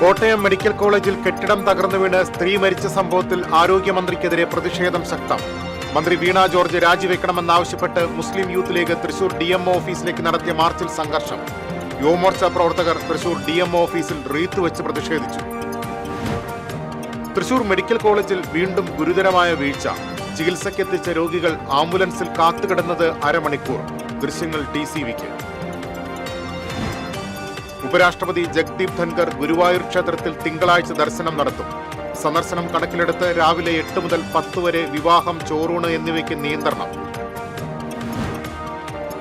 Kottayam medical കോളേജിൽ കെട്ടിടം തകർന്നു വീണ് സ്ത്രീ മരിച്ച സംഭവത്തിൽ ആരോഗ്യമന്ത്രിക്കെതിരെ പ്രതിഷേധം ശക്തം. മന്ത്രി വീണ ജോർജ് രാജിവെക്കണമെന്നാവശ്യപ്പെട്ട് മുസ്ലിം യൂത്ത് ലീഗ് തൃശൂർ DMO ഓഫീസിലേക്ക് നടത്തിയ മാർച്ചിൽ സംഘർഷം. യുവമോർച്ച പ്രവർത്തകർ തൃശൂർ DMO ഓഫീസിൽ റീത്ത് വെച്ച് പ്രതിഷേധിച്ചു. തൃശൂർ മെഡിക്കൽ കോളേജിൽ വീണ്ടും ഗുരുതരമായ വീഴ്ച. ചികിത്സയ്ക്കെത്തിച്ച രോഗികൾ ആംബുലൻസിൽ കാത്തുകിടന്നത് അരമണിക്കൂർ. ദൃശ്യങ്ങൾ TCVക്ക്. ഉപരാഷ്ട്രപതി ജഗ്ദീപ് ധൻകർ ഗുരുവായൂർ ക്ഷേത്രത്തിൽ തിങ്കളാഴ്ച ദർശനം നടത്തും. സന്ദർശനം കണക്കിലെടുത്ത് രാവിലെ 8 മുതൽ 10 വരെ വിവാഹം, ചോറൂണ് എന്നിവയ്ക്ക് നിയന്ത്രണം.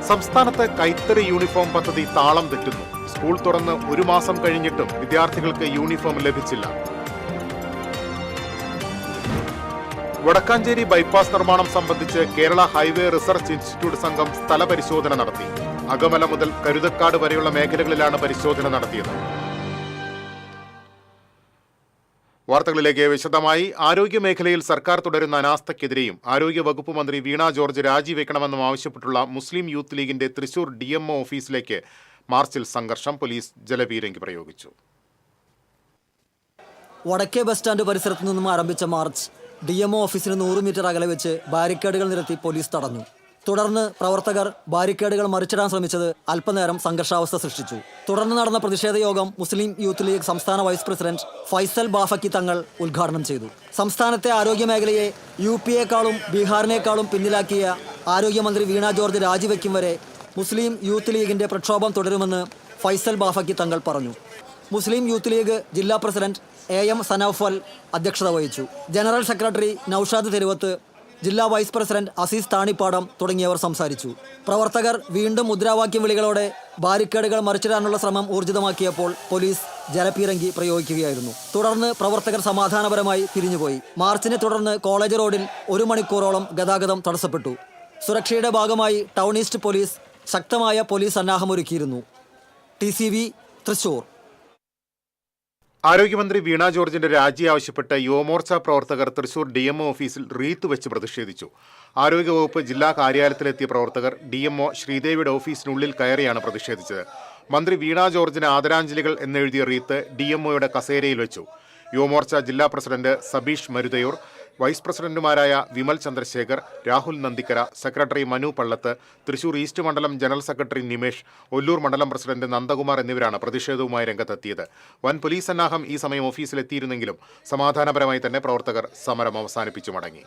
സംസ്ഥാനത്ത് കൈത്തറി യൂണിഫോം പദ്ധതി താളം തെറ്റുന്നു. സ്കൂൾ തുറന്ന് 1 മാസം കഴിഞ്ഞിട്ടും വിദ്യാർത്ഥികൾക്ക് യൂണിഫോം ലഭിച്ചില്ല. വടക്കാഞ്ചേരി ബൈപ്പാസ് നിർമ്മാണം സംബന്ധിച്ച് കേരള ഹൈവേ റിസർച്ച് ഇൻസ്റ്റിറ്റ്യൂട്ട് സംഘം സ്ഥലപരിശോധന നടത്തി. അകമല മുതൽ കരുതക്കാട് വരെയുള്ള മേഖലകളിലാണ് പരിശോധന നടത്തിയത്. വാർത്തകളിലേക്ക് വിശദമായി. ആരോഗ്യമേഖലയിൽ സർക്കാർ തുടരുന്ന അനാസ്ഥയ്ക്കെതിരെയും ആരോഗ്യ വകുപ്പ് മന്ത്രി വീണ ജോർജ് രാജിവെക്കണമെന്നും ആവശ്യപ്പെട്ടുള്ള മുസ്ലിം യൂത്ത് ലീഗിന്റെ തൃശൂർ DMO ഓഫീസിലേക്ക് മാർച്ചിൽ സംഘർഷം. പോലീസ് ജലപീരങ്കി പ്രയോഗിച്ചു. വടക്കേ ബസ് സ്റ്റാൻഡ് പരിസരത്തു നിന്നും ആരംഭിച്ച മാർച്ച് DMO ഓഫീസിന് 100 മീറ്റർ അകലെ വെച്ച് ബാരിക്കേഡുകൾ നിരത്തി പോലീസ് തടഞ്ഞു. തുടർന്ന് പ്രവർത്തകർ ബാരിക്കേഡുകൾ മറിച്ചിടാൻ ശ്രമിച്ചത് അല്പനേരം സംഘർഷാവസ്ഥ സൃഷ്ടിച്ചു. തുടർന്ന് നടന്ന പ്രതിഷേധ യോഗം മുസ്ലിം യൂത്ത് ലീഗ് സംസ്ഥാന വൈസ് പ്രസിഡന്റ് ഫൈസൽ ബാഫക്കി തങ്ങൾ ഉദ്ഘാടനം ചെയ്തു. സംസ്ഥാനത്തെ ആരോഗ്യമേഖലയെ UP-യേക്കാളും ബീഹാറിനേക്കാളും പിന്നിലാക്കിയ ആരോഗ്യമന്ത്രി വീണ ജോർജ് രാജിവെക്കും വരെ മുസ്ലിം യൂത്ത് ലീഗിന്റെ പ്രക്ഷോഭം തുടരുമെന്ന് ഫൈസൽ ബാഫക്കി തങ്ങൾ പറഞ്ഞു. മുസ്ലിം യൂത്ത് ലീഗ് ജില്ലാ പ്രസിഡന്റ് AM സനൌഫൽ അധ്യക്ഷത വഹിച്ചു. ജനറൽ സെക്രട്ടറി നൌഷാദ് തെരുവത്ത്, ജില്ലാ വൈസ് പ്രസിഡന്റ് അസീസ് താണിപ്പാടം തുടങ്ങിയവർ സംസാരിച്ചു. പ്രവർത്തകർ വീണ്ടും മുദ്രാവാക്യം വിളികളോടെ ബാരിക്കേഡുകൾ മറിച്ചിടാനുള്ള ശ്രമം ഊർജിതമാക്കിയപ്പോൾ പോലീസ് ജലപീരങ്കി പ്രയോഗിക്കുകയായിരുന്നു. തുടർന്ന് പ്രവർത്തകർ സമാധാനപരമായി പിരിഞ്ഞുപോയി. മാർച്ചിനെ തുടർന്ന് കോളേജ് റോഡിൽ 1 മണിക്കൂറോളം ഗതാഗതം തടസ്സപ്പെട്ടു. സുരക്ഷയുടെ ഭാഗമായി ടൗൺ ഈസ്റ്റ് പോലീസ് ശക്തമായ പോലീസ് സന്നാഹമൊരുക്കിയിരുന്നു. TCV തൃശൂർ. ആരോഗ്യമന്ത്രി വീണ ജോർജിന്റെ രാജി ആവശ്യപ്പെട്ട് യുവമോർച്ച പ്രവർത്തകർ തൃശൂർ DMO ഓഫീസിൽ റീത്ത് വെച്ച് പ്രതിഷേധിച്ചു. ആരോഗ്യവകുപ്പ് ജില്ലാ കാര്യാലയത്തിലെത്തിയ പ്രവർത്തകർ DMO ശ്രീദേവിയുടെ ഓഫീസിനുള്ളിൽ കയറിയാണ് പ്രതിഷേധിച്ചത്. മന്ത്രി വീണ ജോർജിന് ആദരാഞ്ജലികൾ എന്നെഴുതിയ റീത്ത് DMOയുടെ കസേരയിൽ വെച്ചു. യുവമോർച്ച ജില്ലാ പ്രസിഡന്റ് സബീഷ് മരുതയൂർ, വൈസ് പ്രസിഡന്റുമാരായ വിമൽ ചന്ദ്രശേഖർ, രാഹുൽ നന്ദിക്കര, സെക്രട്ടറി മനു പള്ളത്ത്, തൃശൂർ ഈസ്റ്റ് മണ്ഡലം ജനറൽ സെക്രട്ടറി നിമേഷ്, ഒല്ലൂർ മണ്ഡലം പ്രസിഡന്റ് നന്ദകുമാർ എന്നിവരാണ് പ്രതിഷേധവുമായി രംഗത്തെത്തിയത്. വൻ പോലീസ് സന്നാഹം ഈ സമയം ഓഫീസിലെത്തിയിരുന്നെങ്കിലും സമാധാനപരമായി തന്നെ പ്രവർത്തകർ സമരം അവസാനിപ്പിച്ചു മടങ്ങി.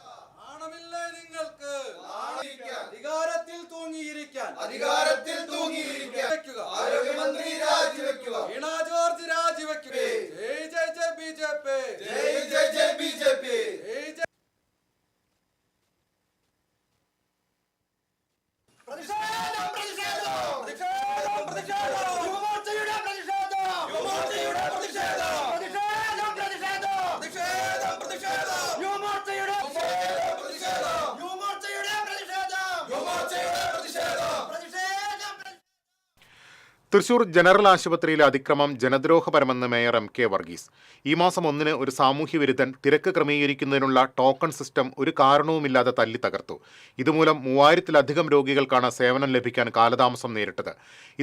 തൃശൂർ ജനറൽ ആശുപത്രിയിലെ അതിക്രമം ജനദ്രോഹപരമെന്ന് മേയർ MK വർഗീസ്. ഈ മാസം 1-ന് ഒരു സാമൂഹ്യ വിരുദ്ധൻ തിരക്ക് ക്രമീകരിക്കുന്നതിനുള്ള ടോക്കൺ സിസ്റ്റം ഒരു കാരണവുമില്ലാതെ തല്ലി തകർത്തു. ഇതുമൂലം 3000-ലധികം രോഗികൾക്കാണ് സേവനം ലഭിക്കാൻ കാലതാമസം നേരിട്ടത്.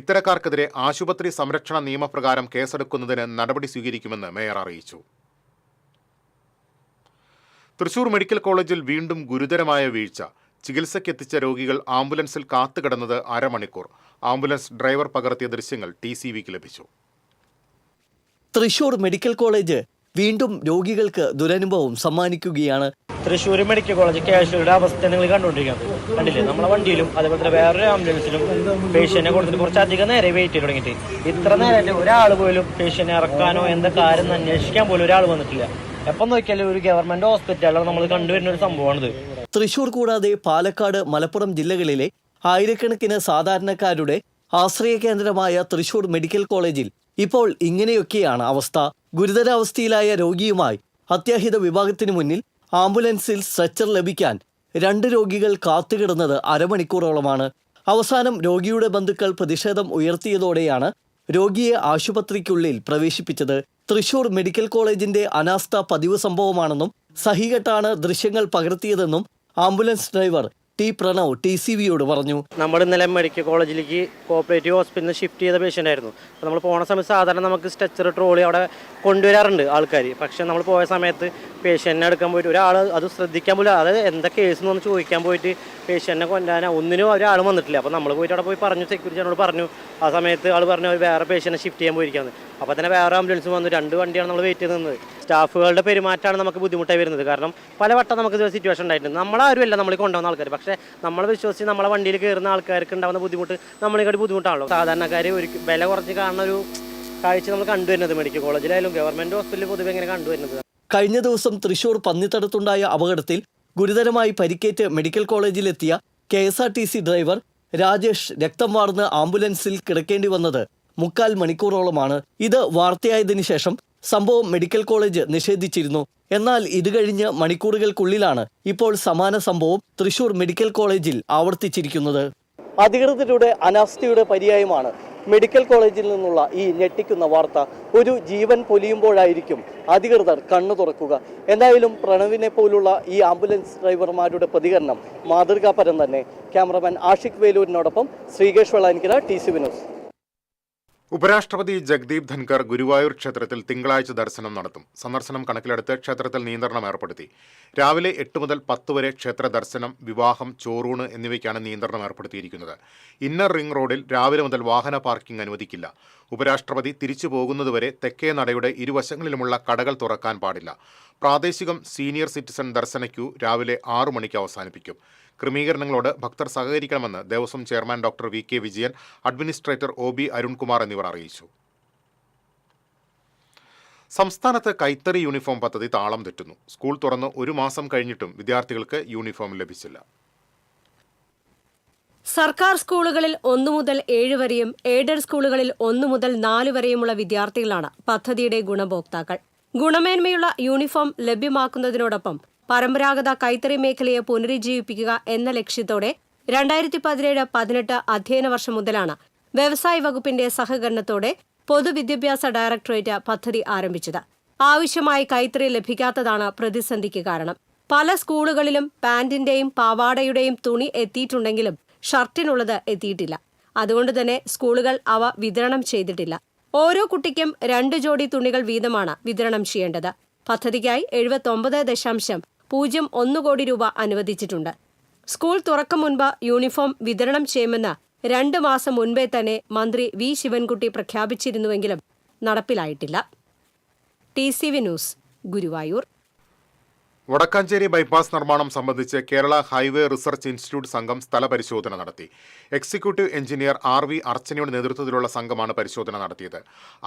ഇത്തരക്കാർക്കെതിരെ ആശുപത്രി സംരക്ഷണ നിയമപ്രകാരം കേസെടുക്കുന്നതിന് നടപടി സ്വീകരിക്കുമെന്ന് മേയർ അറിയിച്ചു. തൃശൂർ മെഡിക്കൽ കോളേജിൽ വീണ്ടും ഗുരുതരമായ വീഴ്ച. ചികിത്സയ്ക്കെത്തിച്ച രോഗികൾ ആംബുലൻസിൽ കാത്തുകിടന്നത് അരമണിക്കൂർ. ആംബുലൻസ് ഡ്രൈവർ പകർത്തിയ ദൃശ്യങ്ങൾ TCVക്ക് ലഭിച്ചു. തൃശൂർ മെഡിക്കൽ കോളേജ് വീണ്ടും രോഗികൾക്ക് ദുരനുഭവം സമ്മാനിക്കുകയാണ്. തൃശ്ശൂർ മെഡിക്കൽ കോളേജ് കാഷ്വലിയുടെ അവസ്ഥ നിങ്ങൾ കണ്ടുകൊണ്ടിരിക്കുന്നത് കണ്ടില്ലേ? നമ്മളെ വണ്ടിയിലും അതുപോലെ വേറൊരു ആംബുലൻസിലും പേഷ്യന്റിനെ കൊടുത്തിട്ട് കുറച്ചധികം നേരെ വെയിറ്റ് ചെയ്ത് തുടങ്ങിയിട്ട് ഇത്ര നേരമായിട്ട് ഒരാൾ പോലും പേഷ്യന്റിനെ ഇറക്കാനോ എന്താ കാര്യം അന്വേഷിക്കാൻ പോലും ഒരാൾ വന്നിട്ടില്ല. എപ്പം നോക്കിയാലും ഒരു ഗവൺമെന്റ് ഹോസ്പിറ്റലാണ് നമ്മൾ കണ്ടുവരുന്ന ഒരു സംഭവമാണിത്. തൃശൂർ കൂടാതെ പാലക്കാട്, മലപ്പുറം ജില്ലകളിലെ ആയിരക്കണക്കിന് സാധാരണക്കാരുടെ ആശ്രയ കേന്ദ്രമായ തൃശൂർ മെഡിക്കൽ കോളേജിൽ ഇപ്പോൾ ഇങ്ങനെയൊക്കെയാണ് അവസ്ഥ. ഗുരുതരാവസ്ഥയിലായ രോഗിയുമായി അത്യാഹിത വിഭാഗത്തിന് മുന്നിൽ ആംബുലൻസിൽ സ്ട്രെച്ചർ ലഭിക്കാൻ 2 രോഗികൾ കാത്തുകിടന്നത് അരമണിക്കൂറോളമാണ്. അവസാനം രോഗിയുടെ ബന്ധുക്കൾ പ്രതിഷേധം ഉയർത്തിയതോടെയാണ് രോഗിയെ ആശുപത്രിക്കുള്ളിൽ പ്രവേശിപ്പിച്ചത്. തൃശൂർ മെഡിക്കൽ കോളേജിന്റെ അനാസ്ഥ പതിവ് സംഭവമാണെന്നും സഹികെട്ടാണ് ദൃശ്യങ്ങൾ പകർത്തിയതെന്നും ആംബുലൻസ് ഡ്രൈവർ ടി പ്രണവ് TCVയോട് പറഞ്ഞു. നമ്മൾ ഇന്നലെ മെഡിക്കൽ കോളേജിലേക്ക് കോപ്പറേറ്റീവ് ഹോസ്പിറ്റലിൽ ഷിഫ്റ്റ് ചെയ്ത പേഷ്യൻ്റ് ആയിരുന്നു. അപ്പോൾ നമ്മൾ പോണ സമയത്ത് സാധാരണ നമുക്ക് സ്ട്രെച്ചർ ട്രോളി അവിടെ കൊണ്ടുവരാറുണ്ട് ആൾക്കാർ. പക്ഷേ നമ്മൾ പോയ സമയത്ത് പേഷ്യൻറ്റിനെ എടുക്കാൻ പോയിട്ട് ഒരാൾ അത് ശ്രദ്ധിക്കാൻ പോലും, അത് എന്താ കേസ് എന്നൊന്ന് ചോദിക്കാൻ പോയിട്ട് പേഷ്യൻറ്റിനെ കൊണ്ടുവരാൻ ഒന്നിനും ഒരാൾ വന്നിട്ടില്ല. അപ്പോൾ നമ്മൾ പോയിട്ട് അവിടെ പോയി പറഞ്ഞു, സെക്യൂരിറ്റിനോട് പറഞ്ഞു. ആ സമയത്ത് ആൾ പറഞ്ഞു അവർ വേറെ പേഷ്യൻറ്റിനെ ഷിഫ്റ്റ് ചെയ്യാൻ പോയിരിക്കാന്ന്. അപ്പോൾ തന്നെ വേറെ ആംബുലൻസ് വന്നു. 2 വണ്ടിയാണ് നമ്മൾ വെയിറ്റ് ചെയ്ത് നിന്നത്. സ്റ്റാഫുകളുടെ പെരുമാറ്റമാണ് നമുക്ക് ബുദ്ധിമുട്ടായി വരുന്നത്. കാരണം പലവട്ടം നമുക്ക് സിറ്റുവേഷൻ ഉണ്ടായിട്ടുണ്ട്. നമ്മളാരുമല്ല നമ്മൾ കൊണ്ടുവന്ന ആൾക്കാർ, പക്ഷേ നമ്മളെ വിശ്വസിച്ച് നമ്മളെ വണ്ടിയിൽ കയറുന്ന ആൾക്കാർക്ക് ഉണ്ടാകുന്ന ബുദ്ധിമുട്ട് നമ്മളെക്കാട്ടി ബുദ്ധിമുട്ടാണല്ലോ. സാധാരണക്കാർ ഒരു വില കുറച്ച് കാണുന്ന ഒരു കാഴ്ച നമ്മൾ കണ്ടുവരുന്നത് മെഡിക്കൽ കോളേജിലായാലും ഗവൺമെൻറ് ഹോസ്പിറ്റലിൽ പൊതുവെ ഇങ്ങനെ കണ്ടുവരുന്നത്. കഴിഞ്ഞ ദിവസം തൃശൂർ പന്നിത്തടത്തുണ്ടായ അപകടത്തിൽ ഗുരുതരമായി പരിക്കേറ്റ് മെഡിക്കൽ കോളേജിലെത്തിയ KSRTC ഡ്രൈവർ രാജേഷ് രക്തം വാർന്ന് ആംബുലൻസിൽ കിടക്കേണ്ടി വന്നത് 3/4 മണിക്കൂറോളമാണ്. ഇത് വാർത്തയായതിനു ശേഷം സംഭവം മെഡിക്കൽ കോളേജ് നിഷേധിച്ചിരുന്നു. എന്നാൽ ഇത് കഴിഞ്ഞ് മണിക്കൂറുകൾക്കുള്ളിലാണ് ഇപ്പോൾ സമാന സംഭവം തൃശൂർ മെഡിക്കൽ കോളേജിൽ ആവർത്തിച്ചിരിക്കുന്നത്. അധികൃതരുടെ അനാസ്ഥയുടെ പര്യായമാണ് മെഡിക്കൽ കോളേജിൽ നിന്നുള്ള ഈ ഞെട്ടിക്കുന്ന വാർത്ത. ഒരു ജീവൻ പൊലിയുമ്പോഴായിരിക്കും അധികൃതർ കണ്ണു തുറക്കുക. എന്തായാലും പ്രണവിനെ പോലുള്ള ഈ ആംബുലൻസ് ഡ്രൈവർമാരുടെ പ്രതികരണം മാതൃകാപരം തന്നെ. ക്യാമറമാൻ ആഷിഖ് വേലൂരിനോടൊപ്പം ശ്രീകേഷ് വെള്ളാനിക്കര, TCV ന്യൂസ്. ഉപരാഷ്ട്രപതി ജഗ്ദീപ് ധൻകർ ഗുരുവായൂർ ക്ഷേത്രത്തിൽ തിങ്കളാഴ്ച ദർശനം നടത്തും. സന്ദർശനം കണക്കിലെടുത്ത് ക്ഷേത്രത്തിൽ നിയന്ത്രണം ഏർപ്പെടുത്തി. രാവിലെ 8 മുതൽ 10 വരെ ക്ഷേത്ര ദർശനം, വിവാഹം, ചോറൂണ് എന്നിവയ്ക്കാണ് നിയന്ത്രണം ഏർപ്പെടുത്തിയിരിക്കുന്നത്. ഇന്നർ റിംഗ് റോഡിൽ രാവിലെ മുതൽ വാഹന പാർക്കിംഗ് അനുവദിക്കില്ല. ഉപരാഷ്ട്രപതി തിരിച്ചു പോകുന്നതുവരെ തെക്കേ നടയുടെ ഇരുവശങ്ങളിലുമുള്ള കടകൾ തുറക്കാൻ പാടില്ല. പ്രാദേശികം സീനിയർ സിറ്റിസൺ ദർശന ക്യൂ രാവിലെ 6 മണിക്ക് അവസാനിപ്പിക്കും. ക്രമീകരണങ്ങളോട് ഭക്തർ സഹകരിക്കണമെന്ന് Devaswom chairman doctor VK Vijayan, administrator OB Arunkumar എന്നിവർ അറിയിച്ചു. സംസ്ഥാനത്ത് കൈത്തറി യൂണിഫോം പദ്ധതി താളം തെറ്റുന്നു. സ്കൂൾ തുറന്ന് 1 മാസം കഴിഞ്ഞിട്ടും വിദ്യാർത്ഥികൾക്ക് യൂണിഫോം ലഭിച്ചില്ല. സർക്കാർ സ്കൂളുകളിൽ 1 മുതൽ 7 വരെയും എയ്ഡഡ് സ്കൂളുകളിൽ 1 മുതൽ 4 വരെയുമുള്ള വിദ്യാർത്ഥികളാണ് പദ്ധതിയുടെ ഗുണഭോക്താക്കൾ. ഗുണമേന്മയുള്ള യൂണിഫോം ലഭ്യമാക്കുന്നതിനോടൊപ്പം പരമ്പരാഗത കൈത്തറി മേഖലയെ പുനരുജ്ജീവിപ്പിക്കുക എന്ന ലക്ഷ്യത്തോടെ 2017-18 അധ്യയന വർഷം മുതലാണ് വ്യവസായ വകുപ്പിന്റെ സഹകരണത്തോടെ പൊതുവിദ്യാഭ്യാസ ഡയറക്ടറേറ്റ് പദ്ധതി ആരംഭിച്ചത്. ആവശ്യമായി കൈത്തറി ലഭിക്കാത്തതാണ് പ്രതിസന്ധിക്ക് കാരണം. പല സ്കൂളുകളിലും പാന്റിന്റെയും പാവാടയുടെയും തുണി എത്തിയിട്ടുണ്ടെങ്കിലും ഷർട്ടിനുള്ളത് എത്തിയിട്ടില്ല. അതുകൊണ്ട് തന്നെ സ്കൂളുകൾ അവ വിതരണം ചെയ്തിട്ടില്ല. ഓരോ കുട്ടിക്കും 2 ജോഡി തുണികൾ വീതമാണ് വിതരണം ചെയ്യേണ്ടത്. പദ്ധതിക്കായി 79.01 കോടി രൂപ അനുവദിച്ചിട്ടുണ്ട്. സ്കൂൾ തുറക്കും മുൻപ് യൂണിഫോം വിതരണം ചെയ്യുമെന്ന് 2 മാസം മുൻപേ തന്നെ മന്ത്രി V ശിവൻകുട്ടി പ്രഖ്യാപിച്ചിരുന്നുവെങ്കിലും നടപ്പിലായിട്ടില്ല. TCV news, Guruvayur. Vadakkanchery bypass നിർമ്മാണം സംബന്ധിച്ച് കേരള ഹൈവേ റിസർച്ച് ഇൻസ്റ്റിറ്റ്യൂട്ട് സംഘം സ്ഥലപരിശോധന നടത്തി. എക്സിക്യൂട്ടീവ് എഞ്ചിനീയർ RV അർച്ചനയുടെ നേതൃത്വത്തിലുള്ള സംഘമാണ് പരിശോധന നടത്തിയത്.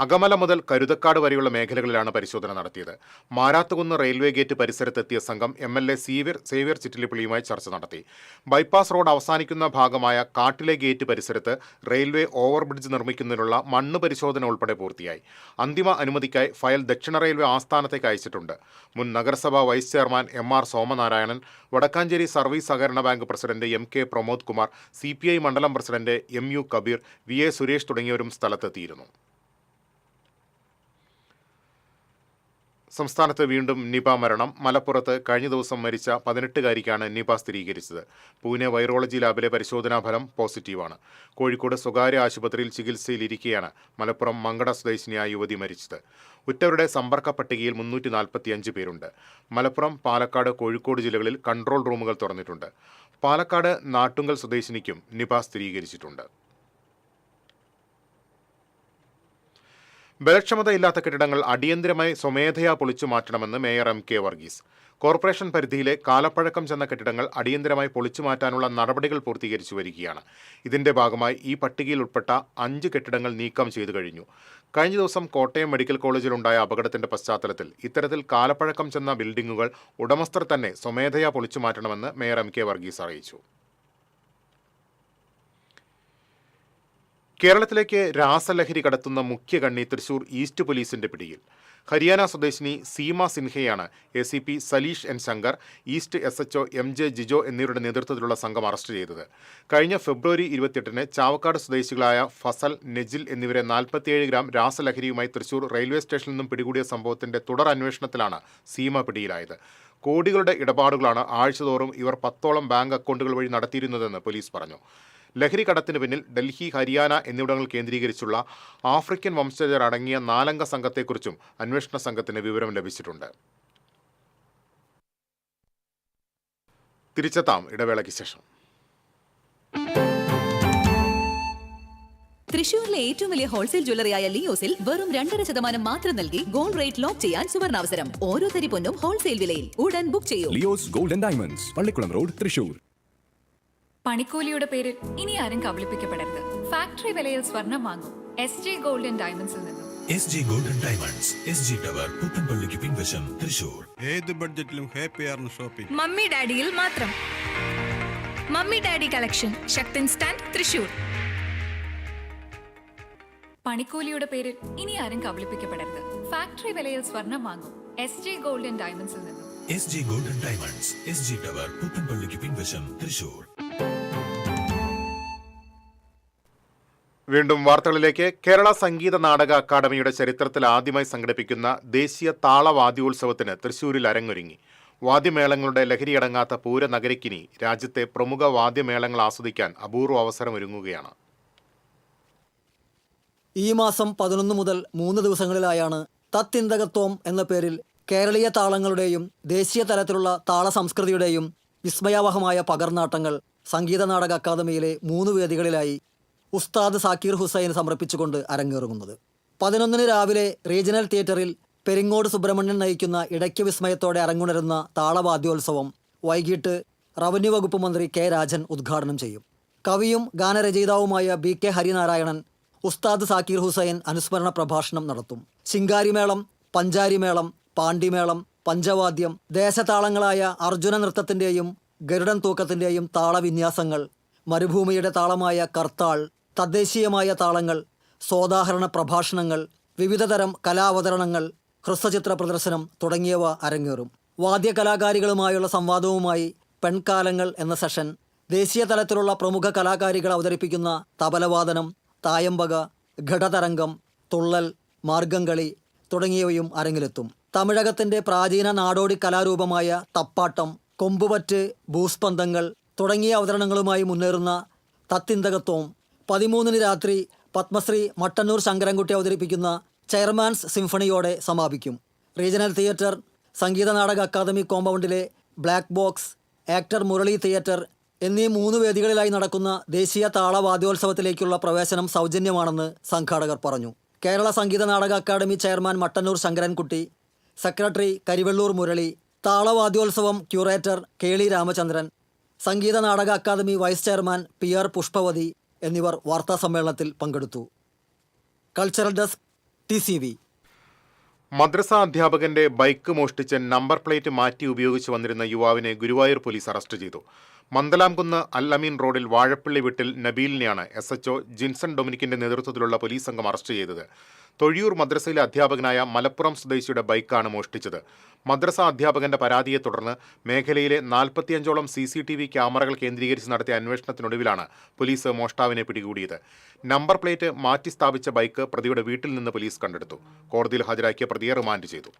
അകമല മുതൽ കരുതക്കാട് വരെയുള്ള മേഖലകളിലാണ് പരിശോധന നടത്തിയത്. മാരാത്തുകുന്ന് റെയിൽവേ ഗേറ്റ് പരിസരത്തെത്തിയ സംഘം MLA സേവ്യർ ചിറ്റിലിപ്പള്ളിയുമായി ചർച്ച നടത്തി. ബൈപ്പാസ് റോഡ് അവസാനിക്കുന്ന ഭാഗമായ കാട്ടിലെ ഗേറ്റ് പരിസരത്ത് റെയിൽവേ ഓവർബ്രിഡ്ജ് നിർമ്മിക്കുന്നതിനുള്ള മണ്ണ് പരിശോധന ഉൾപ്പെടെ പൂർത്തിയായി. അന്തിമ അനുമതിക്കായി ഫയൽ ദക്ഷിണ റെയിൽവേ ആസ്ഥാനത്തേക്ക് അയച്ചിട്ടുണ്ട്. മുൻ നഗരസഭാ vice chairman MR Somanarayanan, Vadakkanchery service സഹകരണ bank president MK Pramod Kumar, CPI മണ്ഡലം president MU Kabeer, VA Suresh തുടങ്ങിയവരും സ്ഥലത്തെത്തിയിരുന്നു. സംസ്ഥാനത്ത് വീണ്ടും നിപ മരണം. മലപ്പുറത്ത് കഴിഞ്ഞ ദിവസം മരിച്ച 18-കാരിക്കാണ് നിപ സ്ഥിരീകരിച്ചത്. പൂനെ വൈറോളജി ലാബിലെ പരിശോധനാ ഫലം പോസിറ്റീവാണ്. കോഴിക്കോട് സ്വകാര്യ ആശുപത്രിയിൽ ചികിത്സയിലിരിക്കെയാണ് മലപ്പുറം മങ്കട സ്വദേശിനിയായ യുവതി മരിച്ചത്. ഉറ്റവരുടെ സമ്പർക്ക പട്ടികയിൽ 345 പേരുണ്ട്. മലപ്പുറം, പാലക്കാട്, കോഴിക്കോട് ജില്ലകളിൽ കൺട്രോൾ റൂമുകൾ തുറന്നിട്ടുണ്ട്. പാലക്കാട് നാട്ടുങ്കൽ സ്വദേശിനിക്കും നിപ സ്ഥിരീകരിച്ചിട്ടുണ്ട്. ബലക്ഷമതയില്ലാത്ത കെട്ടിടങ്ങൾ അടിയന്തരമായി സ്വമേധയാ പൊളിച്ചു മാറ്റണമെന്ന് മേയർ MK വർഗീസ്. കോർപ്പറേഷൻ പരിധിയിലെ കാലപ്പഴക്കം ചെന്ന കെട്ടിടങ്ങൾ അടിയന്തരമായി പൊളിച്ചു മാറ്റാനുള്ള നടപടികൾ പൂർത്തീകരിച്ചു വരികയാണ്. ഇതിന്റെ ഭാഗമായി ഈ പട്ടികയിൽ ഉൾപ്പെട്ട 5 കെട്ടിടങ്ങൾ നീക്കം ചെയ്തു കഴിഞ്ഞു. കഴിഞ്ഞ ദിവസം കോട്ടയം മെഡിക്കൽ കോളേജിലുണ്ടായ അപകടത്തിന്റെ പശ്ചാത്തലത്തിൽ ഇത്തരത്തിൽ കാലപ്പഴക്കം ചെന്ന ബിൽഡിംഗുകൾ ഉടമസ്ഥർ തന്നെ സ്വമേധയാ പൊളിച്ചു മാറ്റണമെന്ന് മേയർ MK വർഗീസ് അറിയിച്ചു. കേരളത്തിലേക്ക് രാസലഹരി കടത്തുന്ന മുഖ്യ കണ്ണി തൃശൂർ ഈസ്റ്റ് പോലീസിന്റെ പിടിയിൽ. ഹരിയാന സ്വദേശിനി സീമ സിൻഹയാണ് ACP Saleesh N. Shankar, east SHO MJ Jijo എന്നിവരുടെ നേതൃത്വത്തിലുള്ള സംഘം അറസ്റ്റ് ചെയ്തത്. കഴിഞ്ഞ ഫെബ്രുവരി 28-ന് ചാവക്കാട് സ്വദേശികളായ ഫസൽ, നെജിൽ എന്നിവരെ 47 ഗ്രാം രാസലഹരിയുമായി തൃശൂർ റെയിൽവേ സ്റ്റേഷനിൽ നിന്നും പിടികൂടിയ സംഭവത്തിന്റെ തുടർ അന്വേഷണത്തിലാണ് സീമ പിടിയിലായത്. കോടികളുടെ ഇടപാടുകളാണ് ആഴ്ചതോറും ഇവർ 10ഓളം ബാങ്ക് അക്കൗണ്ടുകൾ വഴി നടത്തിയിരുന്നതെന്ന് പോലീസ് പറഞ്ഞു. ലഹരി കടത്തിന് പിന്നിൽ ഡൽഹി, ഹരിയാന എന്നിവിടങ്ങൾ കേന്ദ്രീകരിച്ചുള്ള ആഫ്രിക്കൻ വംശജർ അടങ്ങിയ 4-അംഗ സംഘത്തെക്കുറിച്ചും അന്വേഷണ സംഘത്തിന് വിവരം ലഭിച്ചിട്ടുണ്ട്. തിരിച്ചെത്താം ഇടവേളയ്ക്ക് ശേഷം. തൃശൂരിലെ ഏറ്റവും വലിയ ഹോൾസെയിൽ ജ്വല്ലറിയായ ലിയോസിൽ വെറും 2.5% മാത്രം നൽകി ഗോൾഡ് റേറ്റ് ലോക്ക് ചെയ്യാൻ സുവർണാവസരം. ഓരോ തരി പൊന്നും ഹോൾസെയിൽ വിലയിൽ. ഉടൻ ബുക്ക് ചെയ്യൂ. Leo's gold and diamonds, Pallikulam road, Thrissur. പണിക്കൂലിയുടെ പേരിൽ ഇനി ആരും കബളിപ്പിക്കപ്പെടരുത്. ഫാക്ടറി വിലയിൽ സ്വർണം വാങ്ങും SJ ഗോൾഡ് ആൻഡ് ഡയമണ്ട്സിൽ നിന്നും. SJ gold and diamonds, SG tower, പുത്തൻപള്ളിക്ക് പിൻവശം, തൃശൂർ. ഏത് ബഡ്ജറ്റിലും ഹാപ്പിയാണ് ഷോപ്പിംഗ്. മമ്മി ഡാഡിയിൽ മാത്രം. Mummy daddy collection, Sakthan stand, Thrissur. പണിക്കൂലിയുടെ പേരിൽ ഇനി ആരും കബളിപ്പിക്കപ്പെടരുത്. ഫാക്ടറി വിലയിൽ സ്വർണം വാങ്ങും SJ ഗോൾഡ് ആൻഡ് ഡയമണ്ട്സിൽ നിന്നും. SJ gold and diamonds, SG tower, പുത്തൻപള്ളിക്ക് പിൻവശം, തൃശൂർ. വീണ്ടും വാർത്തകളിലേക്ക്. കേരള സംഗീത നാടക അക്കാദമിയുടെ ചരിത്രത്തിൽ ആദ്യമായി സംഘടിപ്പിക്കുന്ന ദേശീയ താളവാദ്യോത്സവത്തിന് തൃശൂരിൽ അരങ്ങൊരുങ്ങി. വാദ്യമേളങ്ങളുടെ ലഹരിയടങ്ങാത്ത പൂരനഗരിക്കിനി രാജ്യത്തെ പ്രമുഖ വാദ്യമേളങ്ങൾ ആസ്വദിക്കാൻ അപൂർവ അവസരമൊരുങ്ങുകയാണ്. ഈ മാസം 11 മുതൽ 3 ദിവസങ്ങളിലായാണ് തത്തിന്തകത്വം എന്ന പേരിൽ കേരളീയ താളങ്ങളുടെയും ദേശീയ തലത്തിലുള്ള താള സംസ്കൃതിയുടെയും വിസ്മയാവഹമായ പകർനാട്ടങ്ങൾ സംഗീത നാടക അക്കാദമിയിലെ 3 വേദികളിലായി ഉസ്താദ് സാക്കീർ ഹുസൈൻ സമർപ്പിച്ചുകൊണ്ട് അരങ്ങേറുന്നത്. 11-ന് രാവിലെ റീജിയണൽ തിയേറ്ററിൽ പെരിങ്ങോട് സുബ്രഹ്മണ്യൻ നയിക്കുന്ന ഇടയ്ക്ക് വിസ്മയത്തോടെ അരങ്ങുണരുന്ന താളവാദ്യോത്സവം വൈകിട്ട് റവന്യൂ വകുപ്പ് മന്ത്രി K. രാജൻ ഉദ്ഘാടനം ചെയ്യും. കവിയും ഗാനരചയിതാവുമായ BK ഹരിനാരായണൻ ഉസ്താദ് സാക്കീർ ഹുസൈൻ അനുസ്മരണ പ്രഭാഷണം നടത്തും. ശിങ്കാരിമേളം, പഞ്ചാരിമേളം, പാണ്ടിമേളം, പഞ്ചവാദ്യം, ദേശതാളങ്ങളായ അർജുന നൃത്തത്തിൻ്റെയും ഗരുഡൻ തൂക്കത്തിൻ്റെയും താളവിന്യാസങ്ങൾ, മരുഭൂമിയുടെ താളമായ കർത്താൾ, തദ്ദേശീയമായ താളങ്ങൾ, സോദാഹരണ പ്രഭാഷണങ്ങൾ, വിവിധതരം കലാവതരണങ്ങൾ, ഹ്രസ്വചിത്ര പ്രദർശനം തുടങ്ങിയവ അരങ്ങേറും. വാദ്യകലാകാരികളുമായുള്ള സംവാദവുമായി പെൺകാലങ്ങൾ എന്ന സെഷൻ, ദേശീയ തലത്തിലുള്ള പ്രമുഖ കലാകാരികൾ അവതരിപ്പിക്കുന്ന തബലവാദനം, തായമ്പക, ഘടതരംഗം, തുള്ളൽ, മാർഗംകളി തുടങ്ങിയവയും അരങ്ങിലെത്തും. തമിഴകത്തിൻ്റെ പ്രാചീന നാടോടി കലാരൂപമായ തപ്പാട്ടം, കൊമ്പുപറ്റ്, ഭൂസ്പന്ദങ്ങൾ തുടങ്ങിയ അവതരണങ്ങളുമായി മുന്നേറുന്ന തത്തിന്തകത്വം 13-ന് രാത്രി പത്മശ്രീ മട്ടന്നൂർ ശങ്കരൻകുട്ടി അവതരിപ്പിക്കുന്ന ചെയർമാൻസ് സിംഫണിയോടെ സമാപിക്കും. റീജിയണൽ തിയേറ്റർ, സംഗീത നാടക അക്കാദമി കോമ്പൗണ്ടിലെ black box, actor Murali theatre എന്നീ 3 വേദികളിലായി നടക്കുന്ന ദേശീയ താളവാദ്യോത്സവത്തിലേക്കുള്ള പ്രവേശനം സൗജന്യമാണെന്ന് സംഘാടകർ പറഞ്ഞു. കേരള സംഗീത നാടക അക്കാദമി ചെയർമാൻ മട്ടന്നൂർ ശങ്കരൻകുട്ടി, സെക്രട്ടറി കരിവെള്ളൂർ മുരളി, താളവാദ്യോത്സവം curator KLE Ramachandran, Sangeetha Nataka Akademi vice chairman PR Pushpavathi എന്നിവർ വാർത്താസമ്മേളനത്തിൽ പങ്കെടുത്തു. Cultural desk TCV. മദ്രസ അധ്യാപകന്റെ ബൈക്ക് മോഷ്ടിച്ച് നമ്പർ പ്ലേറ്റ് മാറ്റി ഉപയോഗിച്ച് വന്നിരുന്ന യുവാവിനെ ഗുരുവായൂർ പോലീസ് അറസ്റ്റ് ചെയ്തു. മന്ദലാംകുന്ന് അൽ അമീൻ റോഡിൽ വാഴപ്പള്ളി വീട്ടിൽ നബീലിനെയാണ് SHO ജിൻസൺ ഡൊമിനിക്കിന്റെ നേതൃത്വത്തിലുള്ള പോലീസ് സംഘം അറസ്റ്റ് ചെയ്തത്. തൊഴിയൂർ മദ്രസയിലെ അധ്യാപകനായ മലപ്പുറം സ്വദേശിയുടെ ബൈക്കാണ് മോഷ്ടിച്ചത്. മദ്രസ അധ്യാപകന്റെ പരാതിയെ തുടർന്ന് മേഖലയിലെ 45ഓളം CCTV ക്യാമറകൾ കേന്ദ്രീകരിച്ച് നടത്തിയ അന്വേഷണത്തിനൊടുവിലാണ് പോലീസ് മോഷ്ടാവിനെ പിടികൂടിയത്. നമ്പർ പ്ലേറ്റ് മാറ്റി സ്ഥാപിച്ച ബൈക്ക് പ്രതിയുടെ വീട്ടിൽ നിന്ന് പോലീസ് കണ്ടെടുത്തു. കോടതിയിൽ ഹാജരാക്കിയ പ്രതിയെ റിമാൻഡ് ചെയ്തു.